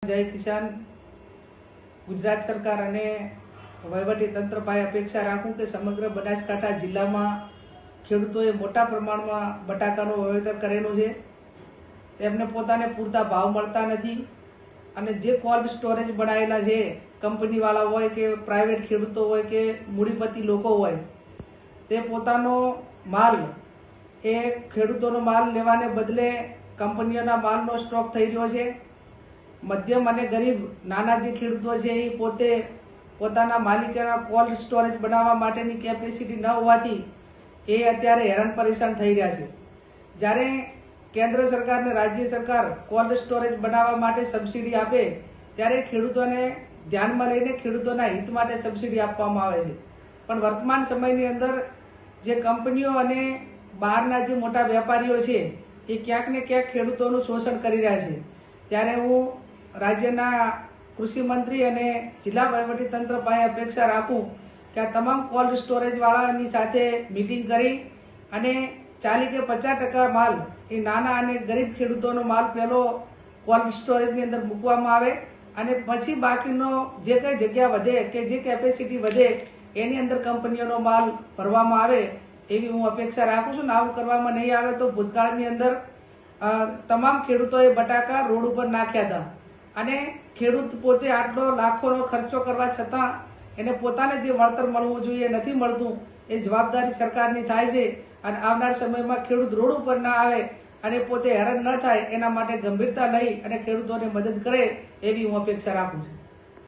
જય કિસાન ગુજરાત સરકાર અને વહીવટી તંત્ર પાસે અપેક્ષા રાખું કે સમગ્ર બનાસકાંઠા જિલ્લામાં ખેડૂતોએ મોટા પ્રમાણમાં બટાકાનું વાવેતર કરેલું છે. તેમને પોતાને પૂરતા ભાવ મળતા નથી અને જે કોલ્ડ સ્ટોરેજ બનાવેલા છે, કંપનીવાળા હોય કે પ્રાઇવેટ ખેડૂતો હોય કે મૂડીપતિ લોકો હોય, તે પોતાનો માલ એ ખેડૂતોનો માલ લેવાને બદલે કંપનીઓના માલનો સ્ટોક થઈ રહ્યો છે. મધ્યમ અને ગરીબ નાના જે ખેડૂતો છે એ પોતે પોતાના માલિકીના કોલ્ડ સ્ટોરેજ બનાવવા માટેની કેપેસિટી ન હોવાથી એ અત્યારે હેરાન પરેશાન થઈ રહ્યા છે. જ્યારે કેન્દ્ર સરકાર અને રાજ્ય સરકાર કોલ્ડ સ્ટોરેજ બનાવવા માટે સબસિડી આપે ત્યારે ખેડૂતોને ધ્યાનમાં લઈને ખેડૂતોના હિત માટે સબસિડી આપવામાં આવે છે. પણ વર્તમાન સમયની અંદર જે કંપનીઓ અને બહારના જે મોટા વેપારીઓ છે એ ક્યાંક ને ક્યાંક ખેડૂતોનું શોષણ કરી રહ્યા છે. ત્યારે હું રાજ્યના કૃષિ મંત્રી અને જિલ્લા વહીવટી તંત્ર પાસે અપેક્ષા રાખું કે આ તમામ કોલ્ડ સ્ટોરેજવાળાની સાથે મિટિંગ કરી અને 40 કે 50% માલ એ નાના અને ગરીબ ખેડૂતોનો માલ પહેલો કોલ્ડ સ્ટોરેજની અંદર મૂકવામાં આવે અને પછી બાકીનો જે કંઈ જગ્યા વધે કે જે કેપેસિટી વધે એની અંદર કંપનીઓનો માલ ભરવામાં આવે એવી હું અપેક્ષા રાખું છું. આવું કરવામાં નહીં આવે તો ભૂતકાળની અંદર તમામ ખેડૂતોએ બટાકા રોડ ઉપર નાખ્યા હતા અને ખેડૂત પોતે આટલો લાખોનો ખર્ચો કરવા છતાં એને પોતાને જે વળતર મળવું જોઈએ નથી મળતું. એ જવાબદારી સરકારની થાય છે અને આવનાર સમયમાં ખેડૂત રોડ ઉપર ના આવે અને પોતે હેરાન ન થાય એના માટે ગંભીરતા લઈ અને ખેડૂતોને મદદ કરે એવી હું અપેક્ષા રાખું છું.